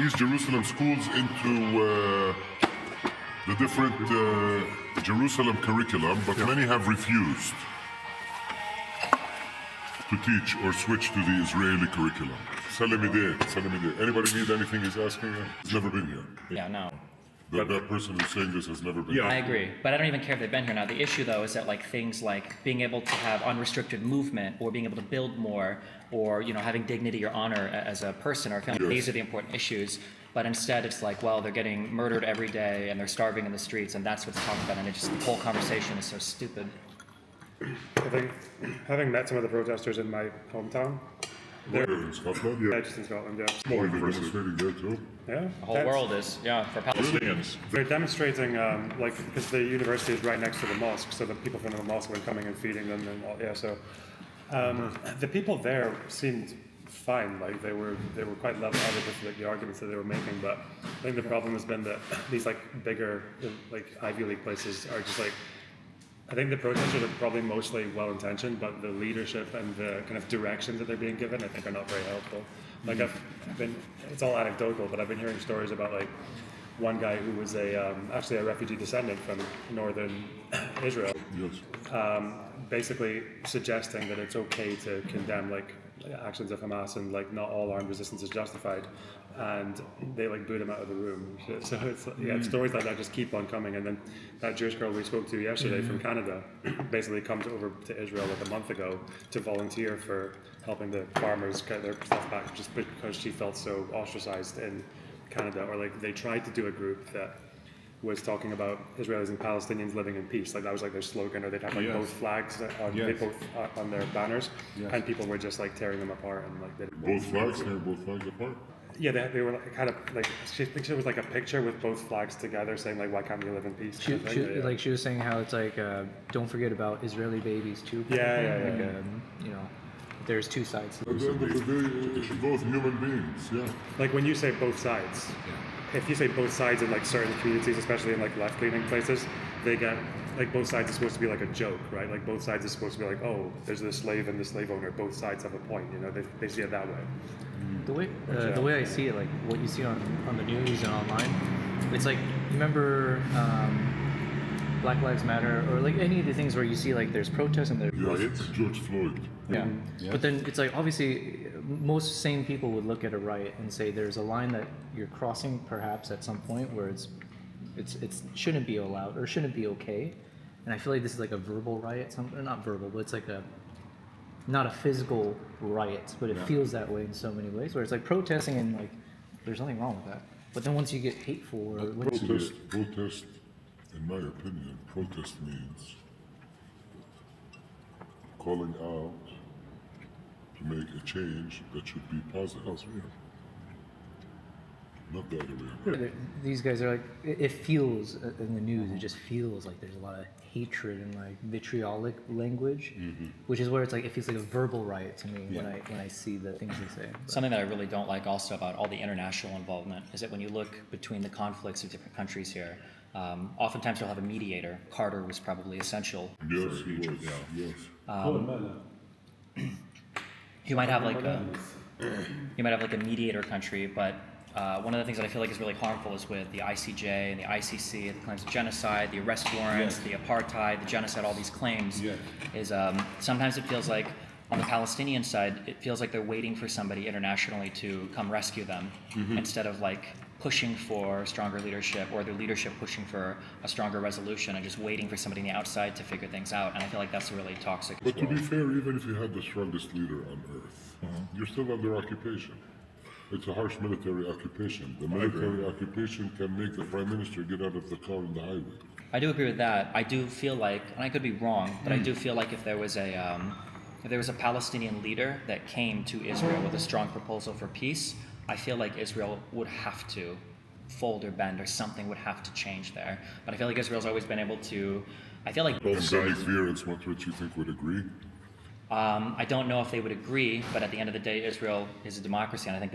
East Jerusalem schools into the different Jerusalem curriculum, but many have refused to teach or switch to the Israeli curriculum. Salamide. Anybody need anything he's asking? He's never been here. Yeah, no. That person who's saying this has never been here. I agree, but I don't even care if they've been here now. The issue, though, is that like things like being able to have unrestricted movement, or being able to build more, or having dignity or honor as a person or a family. Yes. These are the important issues. But instead, it's like, well, they're getting murdered every day and they're starving in the streets, and that's what's talked about. And the whole conversation is so stupid. I think, having met some of the protesters in my hometown, Where in Scotland? yeah, just in Scotland, yeah. Oh, they're demonstrating there too. Yeah. The whole world is, for Palestinians. They're demonstrating, because the university is right next to the mosque, so the people from the mosque were coming and feeding them, and all, so the people there seemed fine. Like they were quite level-headed with like the arguments that they were making. But I think the problem has been that these like bigger like Ivy League places are just like. I think the protesters are probably mostly well-intentioned, but the leadership and the kind of directions that they're being given, I think, are not very helpful. Like I've been, it's all anecdotal, but I've been hearing stories about like one guy who was actually a refugee descendant from northern Israel, basically suggesting that it's okay to condemn like actions of Hamas and like not all armed resistance is justified, and they like boot him out of the room. So it's stories like that just keep on coming. And then that Jewish girl we spoke to yesterday from Canada basically comes over to Israel like a month ago to volunteer for helping the farmers get their stuff back, just because she felt so ostracized in Canada. Or like they tried to do a group that was talking about Israelis and Palestinians living in peace. Like that was like their slogan, or they'd have like both flags on their banners, and people were just like tearing them apart and like Both flags apart? Yeah, they were like, kind of like she thinks it was like a picture with both flags together, saying like, "Why can't you live in peace?" Like she was saying how it's like, don't forget about Israeli babies too. There's two sides. At the end of the day, it's both human beings. Yeah. Like when you say both sides, if you say both sides in like certain communities, especially in like left-leaning places, they get like both sides is supposed to be like a joke, right? Like both sides is supposed to be like, oh, there's the slave and the slave owner. Both sides have a point. They see it that way. The way I see it, like what you see on the news and online, it's like, you remember Black Lives Matter, or like any of the things where you see like there's protests and there's Yes, George Floyd. Yeah. But then it's like, obviously most sane people would look at a riot and say there's a line that you're crossing perhaps at some point where it shouldn't be allowed or shouldn't be okay. And I feel like this is like a verbal riot, not verbal, but it's like not a physical riot, but it feels that way in so many ways, where it's like protesting and like there's nothing wrong with that. But then once you get hateful or Protest, in my opinion, protest means calling out to make a change that should be positive. Not the other way around. These guys are like, it feels in the news, it just feels like there's a lot of hatred and like vitriolic language, which is where it's like, it feels like a verbal riot to me when I see the things they say. Something that I really don't like also about all the international involvement is that when you look between the conflicts of different countries here, oftentimes you'll have a mediator. Carter was probably essential. Yes, he was. Yes. You might have like a mediator country, but one of the things that I feel like is really harmful is with the ICJ and the ICC, the claims of genocide, the arrest warrants, the apartheid, the genocide, all these claims, is sometimes it feels like on the Palestinian side, it feels like they're waiting for somebody internationally to come rescue them instead of like pushing for stronger leadership, or their leadership pushing for a stronger resolution and just waiting for somebody on the outside to figure things out. And I feel like that's really toxic. But to be fair, even if you had the strongest leader on earth, you're still under occupation. It's a harsh military occupation. The military occupation can make the prime minister get out of the car on the highway. I do agree with that. I do feel like, and I could be wrong, but I do feel like if there was a Palestinian leader that came to Israel with a strong proposal for peace, I feel like Israel would have to fold or bend, or something would have to change there. But I feel like Israel's always been able to, I feel like Both sides. Fear and Smotrich, you think, would agree? I don't know if they would agree, but at the end of the day, Israel is a democracy, and I think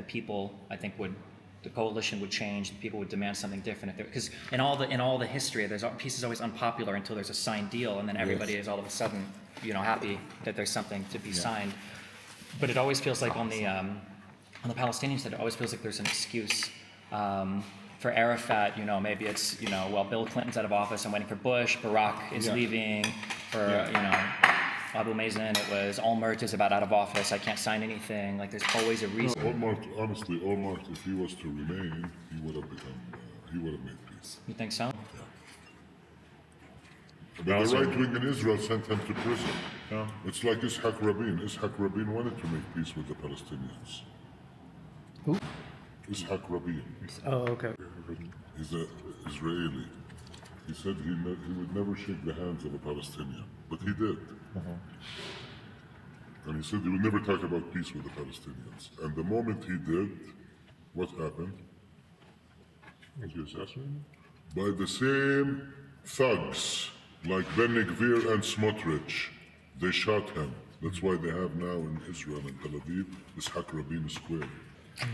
the coalition would change. The people would demand something different, because in all the history, peace is always unpopular until there's a signed deal, and then everybody is all of a sudden, happy that there's something to be signed. But it always feels like on the Palestinian side, it always feels like there's an excuse For Arafat, maybe it's, well, Bill Clinton's out of office, I'm waiting for Bush, Barack is leaving. For, Abu Mazen, it was Olmert is about out of office, I can't sign anything. Like, there's always a reason. Honestly, Omar, if he was to remain, he would have made peace. You think so? But the right wing in Israel sent him to prison. It's like Ishaq Rabin. Ishaq Rabin wanted to make peace with the Palestinians. Who? Ishaq Rabin. Oh, okay. He's an Israeli. He said he would never shake the hands of a Palestinian, but he did. And he said he would never talk about peace with the Palestinians. And the moment he did, what happened? Was he assassinated? By the same thugs, like Ben Gvir and Smotrich, they shot him. That's why they have now in Israel and Tel Aviv, Ishaq Rabin Square.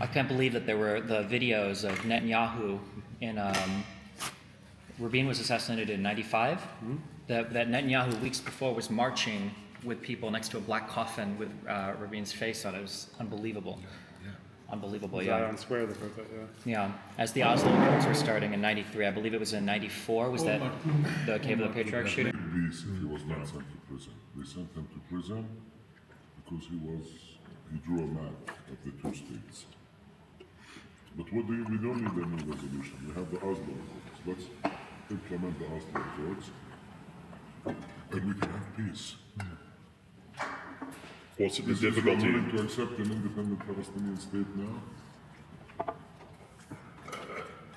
I can't believe that there were the videos of Netanyahu in, Rabin was assassinated in 95. That Netanyahu weeks before was marching with people next to a black coffin with Rabin's face on it. It was unbelievable. Unbelievable, Zion Square, they put that, Yeah, as the Oslo Accords were starting in 93, I believe it was in 94, was that the Cave of the Patriarch shooting? Peace if he was not sent to prison. They sent him to prison because he drew a map of the two states. But we don't need a new resolution. We have the Oslo Accords. Let's implement the Oslo Accords and we can have peace. What's the Is Israel difficulty? willing to accept an independent Palestinian state now?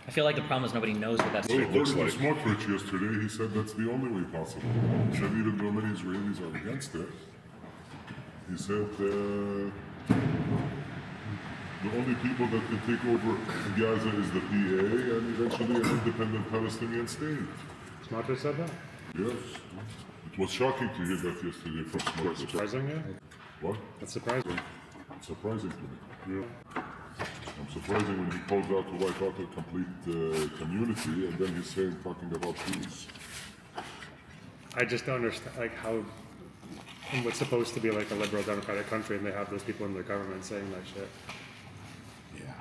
I feel like the problem is nobody knows what that's. Well, looks according to like. Smotrich yesterday, he said that's the only way possible. He said even though many Israelis are against it, he said the only people that can take over Gaza is the PA and eventually an independent Palestinian state. Smotrich said that? Yes. It was shocking to hear that yesterday from Smotrich. Surprising, yeah? What? That's surprising. It's surprising to me. I'm surprising when he calls out to wipe out a complete community and then he's talking about peace. I just don't understand, like, how, in what's supposed to be like a liberal democratic country, and they have those people in their government saying that shit. Yeah.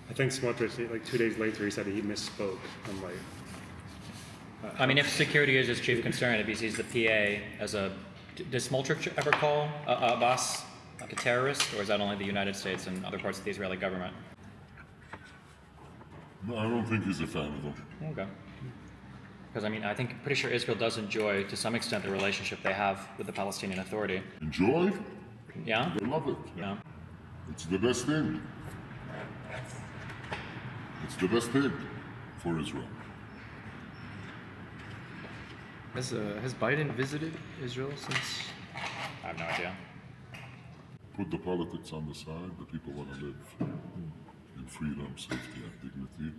I think Smotrich, like 2 days later, he said he misspoke. I'm like, I mean, if security is his chief concern, if he sees the PA as a... Does Smotrich ever call Abbas like a terrorist, or is that only the United States and other parts of the Israeli government? No, I don't think he's a fan of them. Okay. Because, I mean, pretty sure Israel does enjoy, to some extent, the relationship they have with the Palestinian Authority. Enjoy? Yeah? They love it. Yeah. It's the best thing. It's the best thing for Israel. Has Biden visited Israel since? I have no idea. Put the politics on the side. The people want to live in freedom, safety, and dignity.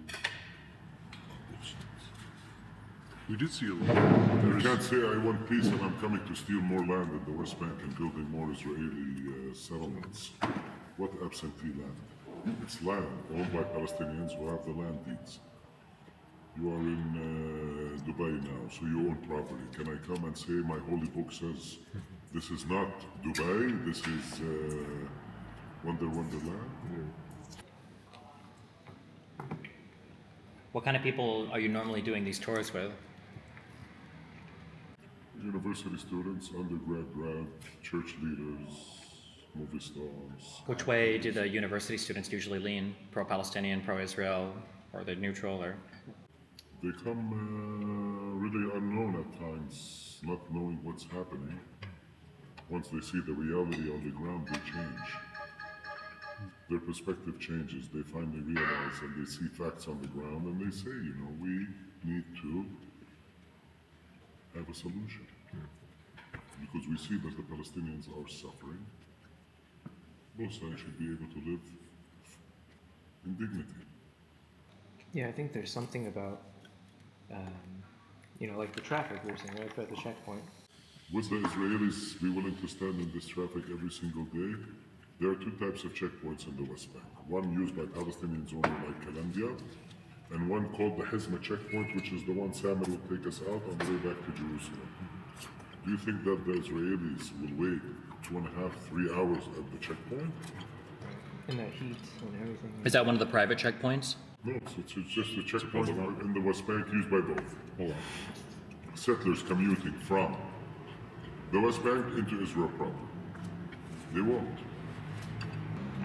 On both sides. We did see a You can't say I want peace and I'm coming to steal more land in the West Bank and building more Israeli settlements. What absentee land? It's land owned by Palestinians who have the land deeds. You are in Dubai now, so you own property. Can I come and say my holy book says this is not Dubai, this is Wonderland? What kind of people are you normally doing these tours with? University students, undergrad, grad, church leaders, movie stars. Which way do the university students usually lean? Pro-Palestinian, pro-Israel, or they're neutral, or? They come really unknown at times, not knowing what's happening. Once they see the reality on the ground, they change. Their perspective changes. They finally realize and they see facts on the ground and they say, we need to have a solution. Because we see that the Palestinians are suffering. Both sides should be able to live in dignity. Yeah, I think there's something about, like the traffic we're saying, right, at the checkpoint. Would the Israelis be willing to stand in this traffic every single day? There are two types of checkpoints in the West Bank. One used by Palestinians only, like Calandia, and one called the Hizma checkpoint, which is the one Samer will take us out on the way back to Jerusalem. Do you think that the Israelis will wait 2.5, 3 hours at the checkpoint? In that heat and everything. Is that one of the private checkpoints? No, it's just a checkpoint in the West Bank used by both. Hold on. Settlers commuting from the West Bank into Israel proper. They won't.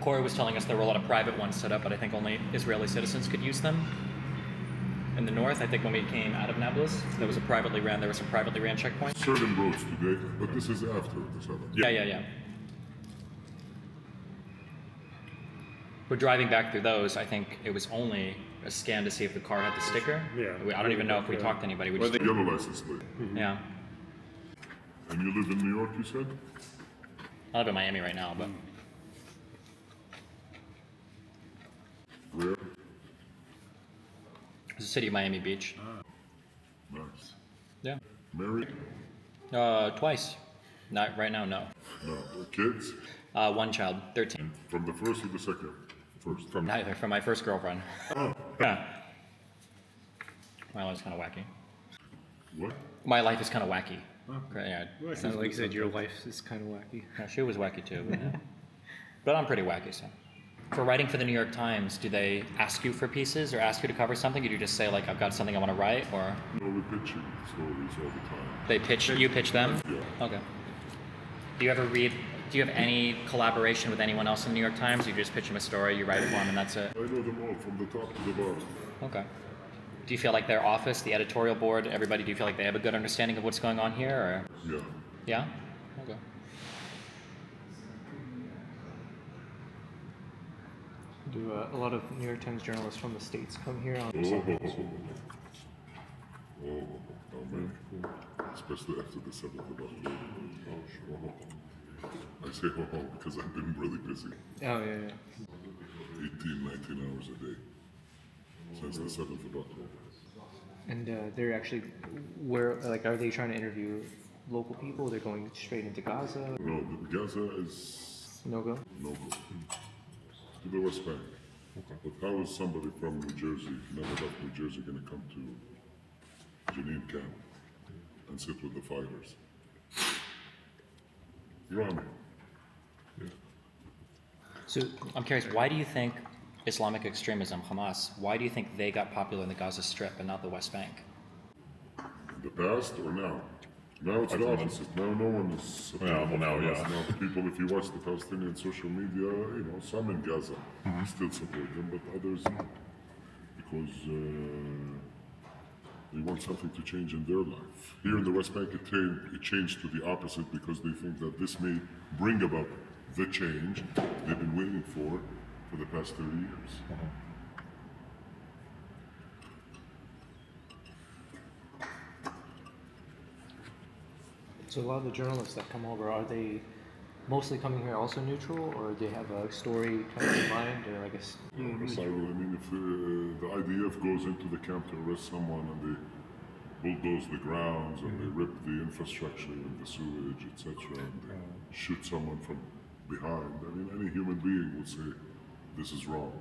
Corey was telling us there were a lot of private ones set up, but I think only Israeli citizens could use them. In the north, I think when we came out of Nablus, there were some privately ran checkpoints. Certain roads today, but this is after the 7th. Yeah. But driving back through those, I think it was only a scan to see if the car had the sticker. Yeah. I don't even know if we talked to anybody. We just, Yellow license plate. yeah. And you live in New York, you said? I live in Miami right now, but Where? it's the city of Miami Beach. Nice. Yeah. Married? Twice. Not right now, no. No. Kids? One child, 13. From the first or the second? First. From Neither, from my first girlfriend. Yeah. My life's kind of wacky. what? My life is kind of wacky. Yeah. Sounds like you said your wife is kind of wacky. Yeah, she was wacky too. But, yeah. But I'm pretty wacky, so. For writing for the New York Times, do they ask you for pieces or ask you to cover something? Or do you just say, like, I've got something I want to write? Or No, we're pitching stories all the time. they pitch, you pitch them? Yeah. Okay. Do you ever read, do you have any collaboration with anyone else in the New York Times? Or you just pitch them a story, you write it for them, and that's it? I know them all from the top to the bottom. Okay. Do you feel like their office, the editorial board, everybody, do you feel like they have a good understanding of what's going on here? Or? Yeah. Yeah? Okay. Do a lot of New York Times journalists from the States come here on Oh, man. Especially after the 7th of October. I say because I've been really busy. Oh, yeah. 18, 19 hours a day. Since the 7th of October. And they're actually, are they trying to interview local people? They're going straight into Gaza? No, Gaza is No go? no go. To the West Bank. But how is somebody from New Jersey, never left New Jersey, going to come to Jenin camp and sit with the fighters? Rami. So, I'm curious, why do you think Islamic extremism, Hamas, why do you think they got popular in the Gaza Strip and not the West Bank? In the past or now? Now it's the opposite. Now no one is. Yeah, well, now, yeah. Now people, if you watch the Palestinian social media, some in Gaza still support them, but others not. Because they want something to change in their life. Here in the West Bank, it changed to the opposite because they think that this may bring about the change they've been waiting for the past 30 years. so a lot of the journalists that come over, are they mostly coming here also neutral, or they have a story kind of in mind, or I guess? So, I mean, if the IDF goes into the camp to arrest someone and they bulldoze the grounds and they rip the infrastructure and the sewage, etc., and they shoot someone from behind, I mean, any human being would say, this is wrong.